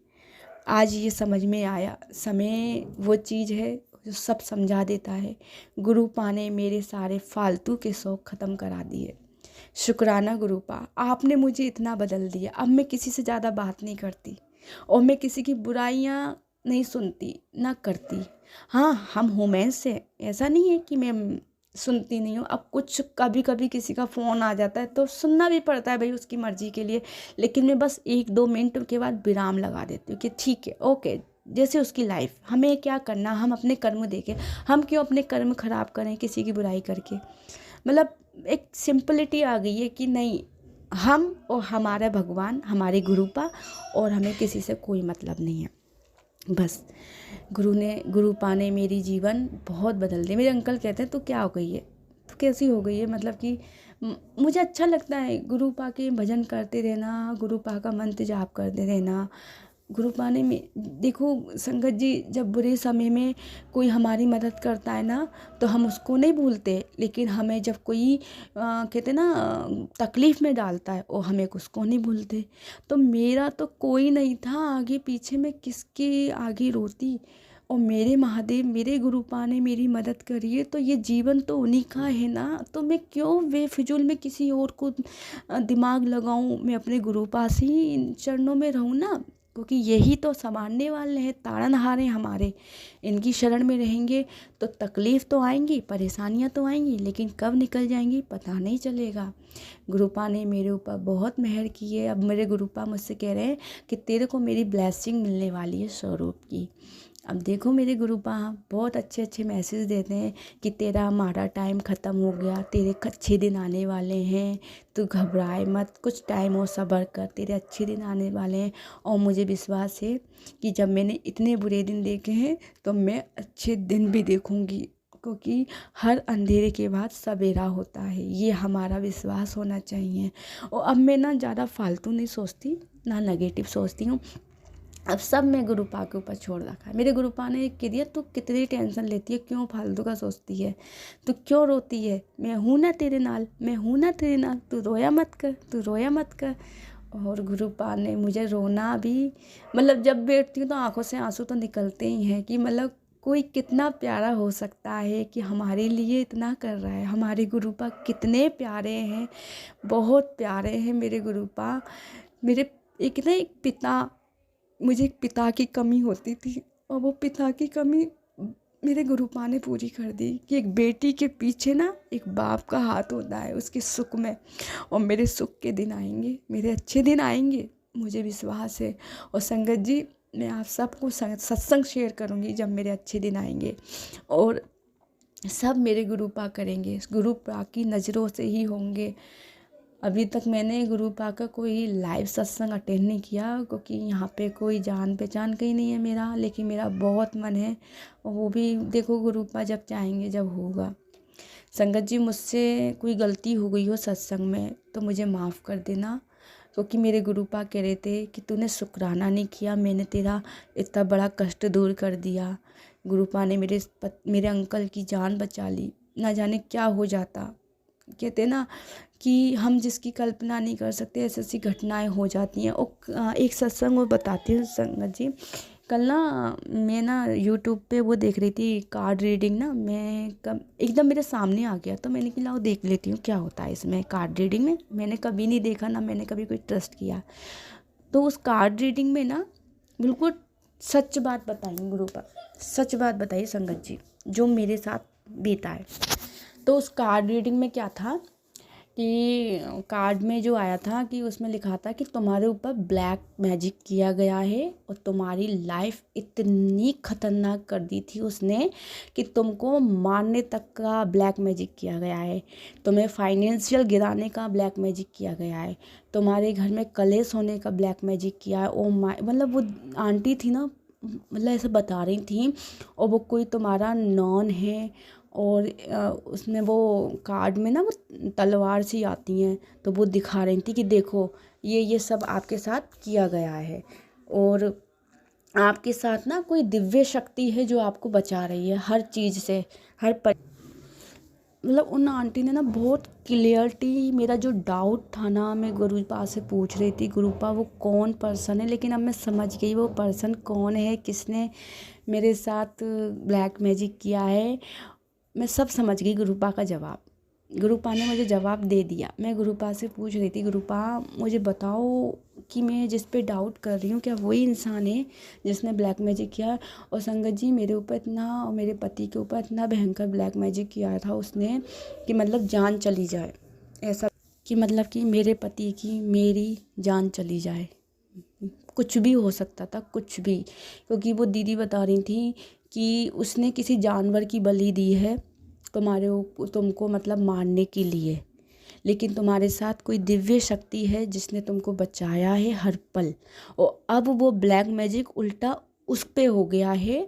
आज ये समझ में आया, समय वो चीज़ है जो सब समझा देता है। गुरुपा ने मेरे सारे फालतू के शौक़ ख़त्म करा दिए। शुक्राना गुरुपा, आपने मुझे इतना बदल दिया। अब मैं किसी से ज़्यादा बात नहीं करती और मैं किसी की बुराइयाँ नहीं सुनती ना करती। हाँ, हम वुमेन्स से ऐसा नहीं है कि मैं सुनती नहीं हूँ। अब कुछ कभी कभी किसी का फ़ोन आ जाता है तो सुनना भी पड़ता है भाई, उसकी मर्ज़ी के लिए। लेकिन मैं बस 1-2 मिनट के बाद विराम लगा देती हूँ कि ठीक है, ओके, जैसे उसकी लाइफ, हमें क्या करना, हम अपने कर्म देखें। हम क्यों अपने कर्म खराब करें किसी की बुराई करके। मतलब एक सिंपलिटी आ गई है कि नहीं, हम और हमारा भगवान, हमारे गुरुपा, और हमें किसी से कोई मतलब नहीं है। बस गुरुपा ने मेरी जीवन बहुत बदल दिया। मेरे अंकल कहते हैं, तू क्या हो गई है, तू कैसी हो गई है। मतलब कि मुझे अच्छा लगता है गुरुपा के भजन करते रहना, गुरुपा का मंत्र जाप करते रहना। गुरुपा ने देखो संगत जी, जब बुरे समय में कोई हमारी मदद करता है ना, तो हम उसको नहीं भूलते। लेकिन हमें जब कोई कहते ना तकलीफ़ में डालता है, और हमें उसको नहीं भूलते। तो मेरा तो कोई नहीं था आगे पीछे, मैं किसके आगे रोती। और मेरे महादेव, मेरे गुरुपा ने मेरी मदद करी है, तो ये जीवन तो उन्हीं का है ना। तो मैं क्यों बेफिजूल में किसी और को दिमाग लगाऊं। मैं अपने गुरुपा से ही इन चरणों में रहूं ना, क्योंकि यही तो संभालने वाले हैं, तारनहार हैं हमारे। इनकी शरण में रहेंगे तो तकलीफ़ तो आएंगी, परेशानियां तो आएंगी, लेकिन कब निकल जाएंगी पता नहीं चलेगा। गुरुपा ने मेरे ऊपर बहुत मेहर की है। अब मेरे गुरुपा मुझसे कह रहे हैं कि तेरे को मेरी ब्लेसिंग मिलने वाली है स्वरूप की। अब देखो मेरे गुरुपा बहुत अच्छे अच्छे मैसेज देते हैं कि तेरा माड़ा टाइम ख़त्म हो गया, तेरे अच्छे दिन आने वाले हैं, तू घबराए मत, कुछ टाइम और सब्र कर, तेरे अच्छे दिन आने वाले हैं। और मुझे विश्वास है कि जब मैंने इतने बुरे दिन देखे हैं तो मैं अच्छे दिन भी देखूंगी, क्योंकि हर अंधेरे के बाद सवेरा होता है, ये हमारा विश्वास होना चाहिए। और अब मैं ना ज़्यादा फालतू नहीं सोचती, ना नेगेटिव सोचती हूँ। अब सब मैं गुरुपा के ऊपर छोड़ रखा है। मेरे गुरुपा ने कह दिया, तू कितनी टेंशन लेती है, क्यों फालतू का सोचती है, तू क्यों रोती है, मैं हूँ ना तेरे नाल, मैं हूँ ना तेरे नाल, तू रोया मत कर, तू रोया मत कर। और गुरुपा ने मुझे रोना भी, मतलब जब बैठती हूँ तो आंखों से आंसू तो निकलते ही हैं कि मतलब कोई कितना प्यारा हो सकता है कि हमारे लिए इतना कर रहा है। हमारे गुरुपा कितने प्यारे हैं, बहुत प्यारे हैं मेरे गुरुपा। मेरे एक पिता, मुझे एक पिता की कमी होती थी, और वो पिता की कमी मेरे गुरुपा ने पूरी कर दी कि एक बेटी के पीछे ना एक बाप का हाथ होता है उसके सुख में। और मेरे सुख के दिन आएंगे, मेरे अच्छे दिन आएंगे, मुझे विश्वास है। और संगत जी, मैं आप सबको सत्संग शेयर करूँगी जब मेरे अच्छे दिन आएंगे, और सब मेरे गुरुपा करेंगे, गुरुपा की नज़रों से ही होंगे। अभी तक मैंने गुरुपा का कोई लाइव सत्संग अटेंड नहीं किया, क्योंकि यहाँ पे कोई जान पहचान का ही नहीं है मेरा। लेकिन मेरा बहुत मन है, और वो भी देखो गुरुपा जब चाहेंगे जब होगा। संगत जी, मुझसे कोई गलती हो गई हो सत्संग में तो मुझे माफ़ कर देना, क्योंकि मेरे गुरुपा कह रहे थे कि तूने शुक्राना नहीं किया, मैंने तेरा इतना बड़ा कष्ट दूर कर दिया। गुरुपा ने मेरे अंकल की जान बचा ली, ना जाने क्या हो जाता। कहते ना कि हम जिसकी कल्पना नहीं कर सकते, ऐसी ऐसी घटनाएं हो जाती हैं। और एक सत्संग वो बताती हूँ संगत जी। कल ना मैं ना यूट्यूब पे वो देख रही थी कार्ड रीडिंग ना, मैं कब एकदम मेरे सामने आ गया, तो मैंने कहा लाओ देख लेती हूँ क्या होता है इसमें कार्ड रीडिंग में। मैंने कभी नहीं देखा, ना मैंने कभी कोई ट्रस्ट किया। तो उस कार्ड रीडिंग में ना बिल्कुल सच बात बताई गुरुपा, सच बात बताई संगत जी, जो मेरे साथ बीता है। तो उस कार्ड रीडिंग में क्या था कि कार्ड में जो आया था कि उसमें लिखा था कि तुम्हारे ऊपर ब्लैक मैजिक किया गया है, और तुम्हारी लाइफ इतनी खतरनाक कर दी थी उसने कि तुमको मारने तक का ब्लैक मैजिक किया गया है, तुम्हें फाइनेंशियल गिराने का ब्लैक मैजिक किया गया है, तुम्हारे घर में कलेश होने का ब्लैक मैजिक किया है। ओ माय, मतलब वो आंटी थी ना, मतलब ऐसे बता रही थी। और वो कोई तुम्हारा नॉन है, और उसने वो कार्ड में ना वो तलवार सी आती हैं, तो वो दिखा रही थी कि देखो ये सब आपके साथ किया गया है, और आपके साथ ना कोई दिव्य शक्ति है जो आपको बचा रही है हर चीज़ से, मतलब उन आंटी ने ना बहुत क्लियरिटी, मेरा जो डाउट था ना, मैं गुरुपा से पूछ रही थी गुरुपा वो कौन पर्सन है, लेकिन अब मैं समझ गई वो पर्सन कौन है, किसने मेरे साथ ब्लैक मैजिक किया है। मैं सब समझ गई गुरुपा का जवाब। गुरुपा ने मुझे जवाब दे दिया। मैं गुरुपा से पूछ रही थी, गुरुपा मुझे बताओ कि मैं जिस पे डाउट कर रही हूँ क्या वही इंसान है जिसने ब्लैक मैजिक किया। और संगत जी मेरे ऊपर इतना और मेरे पति के ऊपर इतना भयंकर ब्लैक मैजिक किया था उसने कि मतलब जान चली जाए, ऐसा कि मतलब कि मेरे पति की मेरी जान चली जाए, कुछ भी हो सकता था, कुछ भी। क्योंकि वो दीदी बता रही थी कि उसने किसी जानवर की बलि दी है तुमको मतलब मारने के लिए, लेकिन तुम्हारे साथ कोई दिव्य शक्ति है जिसने तुमको बचाया है हर पल। और अब वो ब्लैक मैजिक उल्टा उस पे हो गया है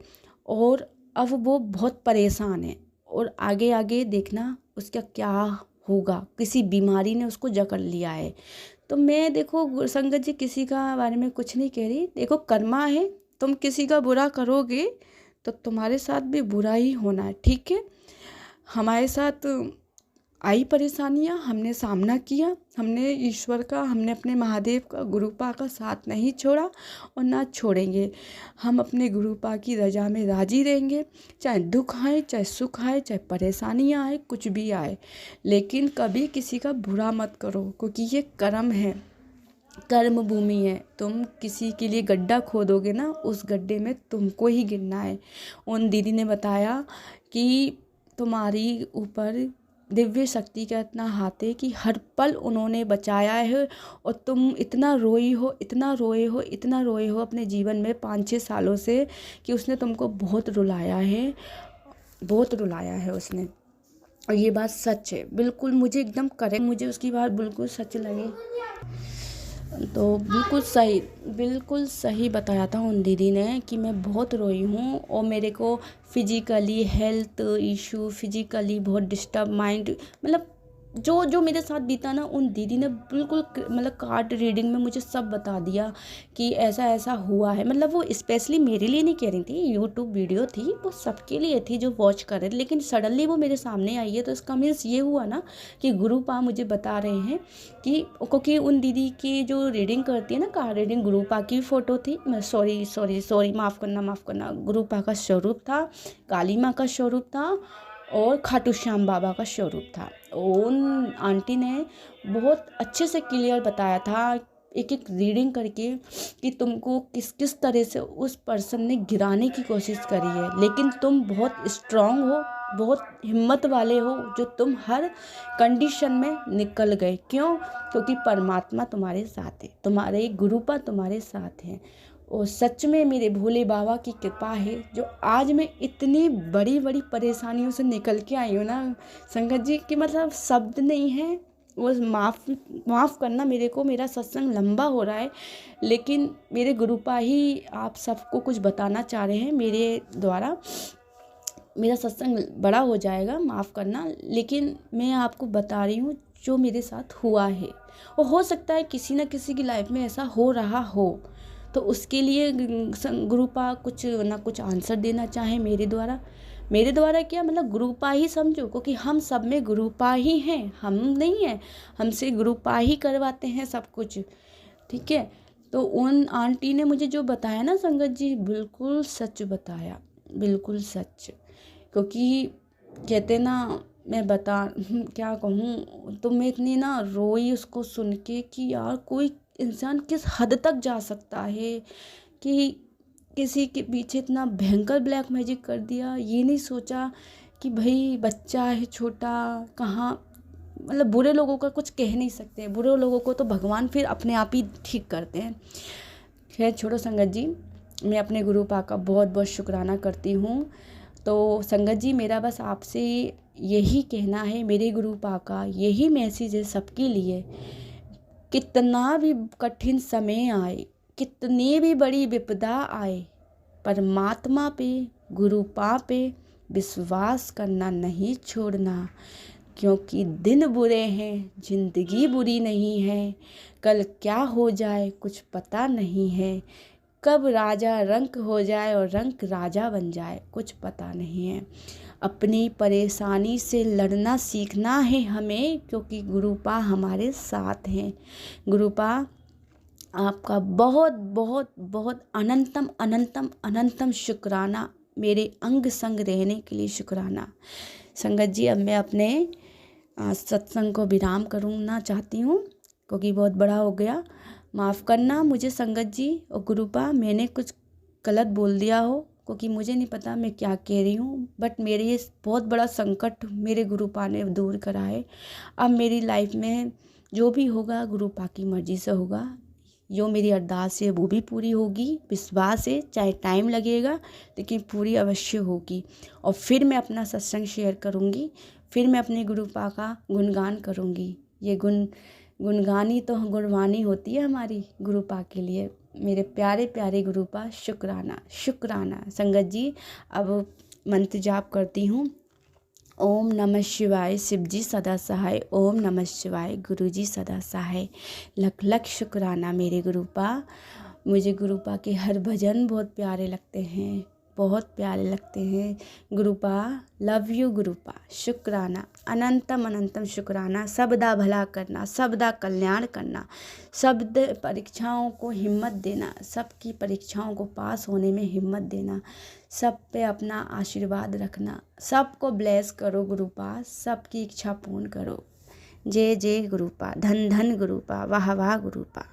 और अब वो बहुत परेशान है और आगे आगे देखना उसका क्या होगा। किसी बीमारी ने उसको जकड़ लिया है। तो मैं देखो संगत जी किसी का बारे में कुछ नहीं कह रही, देखो कर्मा है, तुम किसी का बुरा करोगे तो तुम्हारे साथ भी बुरा ही होना है, ठीक है। हमारे साथ आई परेशानियां, हमने सामना किया, हमने ईश्वर का, हमने अपने महादेव का, गुरुपा का साथ नहीं छोड़ा और ना छोड़ेंगे। हम अपने गुरुपा की रजा में राजी रहेंगे, चाहे दुख आए, चाहे सुख आए, चाहे परेशानियां आए, कुछ भी आए, लेकिन कभी किसी का बुरा मत करो, क्योंकि ये कर्म है, कर्म भूमि है। तुम किसी के लिए गड्ढा खोदोगे ना, उस गड्ढे में तुमको ही गिरना है। उन दीदी ने बताया कि तुम्हारी ऊपर दिव्य शक्ति का इतना हाथ है कि हर पल उन्होंने बचाया है और तुम इतना रोई हो, इतना रोए हो, इतना रोए हो अपने जीवन में 5-6 सालों से कि उसने तुमको बहुत रुलाया है, बहुत रुलाया है उसने। और ये बात सच है, बिल्कुल मुझे एकदम करेक्ट, मुझे उसकी बात बिल्कुल सच लगी। तो बिल्कुल सही बताया था उन दीदी ने कि मैं बहुत रोई हूँ और मेरे को फिजिकली हेल्थ इशू, फिजिकली बहुत डिस्टर्ब माइंड, मतलब जो जो मेरे साथ बीता ना, उन दीदी ने बिल्कुल मतलब कार्ड रीडिंग में मुझे सब बता दिया कि ऐसा ऐसा हुआ है। मतलब वो स्पेशली मेरे लिए नहीं कह रही थी, यूट्यूब वीडियो थी, वो सबके लिए थी जो वॉच कर रहे थे, लेकिन सडनली वो मेरे सामने आई है। तो इसका मीन्स ये हुआ ना कि गुरुपा मुझे बता रहे हैं कि, क्योंकि उन दीदी की जो रीडिंग करती है ना, कार्ड रीडिंग, गुरुपा की फ़ोटो थी, सॉरी माफ़ करना, गुरुपा का स्वरूप था, काली माँ का स्वरूप था और खाटू श्याम बाबा का स्वरूप था। उन आंटी ने बहुत अच्छे से क्लियर बताया था एक एक रीडिंग करके कि तुमको किस किस तरह से उस पर्सन ने गिराने की कोशिश करी है, लेकिन तुम बहुत स्ट्रांग हो, बहुत हिम्मत वाले हो, जो तुम हर कंडीशन में निकल गए। क्यों? क्योंकि परमात्मा तुम्हारे साथ है, तुम्हारे गुरुपा तुम्हारे साथ हैं। और सच में मेरे भोले बाबा की कृपा है जो आज मैं इतनी बड़ी बड़ी परेशानियों से निकल के आई हूँ ना संगत जी, कि मतलब शब्द नहीं है। वो माफ़ करना मेरे को, मेरा सत्संग लंबा हो रहा है, लेकिन मेरे गुरुपा ही आप सबको कुछ बताना चाह रहे हैं मेरे द्वारा। मेरा सत्संग बड़ा हो जाएगा, माफ़ करना, लेकिन मैं आपको बता रही हूँ जो मेरे साथ हुआ है। और हो सकता है किसी न किसी की लाइफ में ऐसा हो रहा हो, तो उसके लिए गुरुपा कुछ ना कुछ आंसर देना चाहे मेरे द्वारा क्या, मतलब गुरुपा ही समझो, क्योंकि हम सब में गुरुपा ही हैं, हम नहीं हैं, हमसे गुरुपा ही करवाते हैं सब कुछ, ठीक है। तो उन आंटी ने मुझे जो बताया ना संगत जी, बिल्कुल सच बताया, बिल्कुल सच। क्योंकि कहते ना, मैं क्या कहूँ, तो मैं इतनी ना रोई उसको सुन के कि यार कोई इंसान किस हद तक जा सकता है कि किसी के पीछे इतना भयंकर ब्लैक मैजिक कर दिया। ये नहीं सोचा कि भाई बच्चा है छोटा, कहाँ, मतलब बुरे लोगों का कुछ कह नहीं सकते, बुरे लोगों को तो भगवान फिर अपने आप ही ठीक करते हैं। खैर छोड़ो संगत जी, मैं अपने गुरुपा का बहुत बहुत शुक्राना करती हूँ। तो संगत जी मेरा बस आपसे यही कहना है, मेरे गुरुपा का यही मैसेज है सबके लिए, कितना भी कठिन समय आए, कितनी भी बड़ी विपदा आए, परमात्मा पे, गुरुपा पे विश्वास करना नहीं छोड़ना, क्योंकि दिन बुरे हैं, जिंदगी बुरी नहीं है, कल क्या हो जाए कुछ पता नहीं है, कब राजा रंक हो जाए और रंक राजा बन जाए कुछ पता नहीं है। अपनी परेशानी से लड़ना सीखना है हमें, क्योंकि गुरुपा हमारे साथ हैं। गुरुपा आपका बहुत बहुत बहुत अनंतम अनंतम अनंतम शुक्राना, मेरे अंग संग रहने के लिए शुक्राना। संगत जी अब मैं अपने सत्संग को विराम करना चाहती हूँ, क्योंकि बहुत बड़ा हो गया। माफ़ करना मुझे संगत जी और गुरुपा, मैंने कुछ गलत बोल दिया हो, क्योंकि मुझे नहीं पता मैं क्या कह रही हूँ। बट मेरे ये बहुत बड़ा संकट मेरे गुरुपा ने दूर करा है। अब मेरी लाइफ में जो भी होगा गुरुपा की मर्ज़ी से होगा। जो मेरी अरदास है वो भी पूरी होगी, विश्वास है, चाहे टाइम लगेगा लेकिन पूरी अवश्य होगी। और फिर मैं अपना सत्संग शेयर करूँगी, फिर मैं अपने गुरुपा का गुणगान करूँगी। ये गुणगानी तो गुणवानी होती है हमारी गुरुपा के लिए। मेरे प्यारे प्यारे गुरुपा, शुक्राना शुक्राना। संगत जी अब मंत्र जाप करती हूँ। ओम नमः शिवाय, शिव जी सदा सहाय। ओम नमः शिवाय, गुरु जी सदा सहाय। लख लख शुक्राना मेरे गुरुपा। मुझे गुरुपा के हर भजन बहुत प्यारे लगते हैं, बहुत प्यारे लगते हैं। गुरुपा लव यू गुरुपा, शुक्राना अनंतम अनंतम शुक्राना। सबदा भला करना, सबदा कल्याण करना, शब्द परीक्षाओं को हिम्मत देना, सबकी परीक्षाओं को पास होने में हिम्मत देना, सब पे अपना आशीर्वाद रखना, सबको ब्लेस करो गुरुपा, सबकी इच्छा पूर्ण करो। जय जय गुरुपा, धन धन गुरुपा, वाह वाह गुरुपा।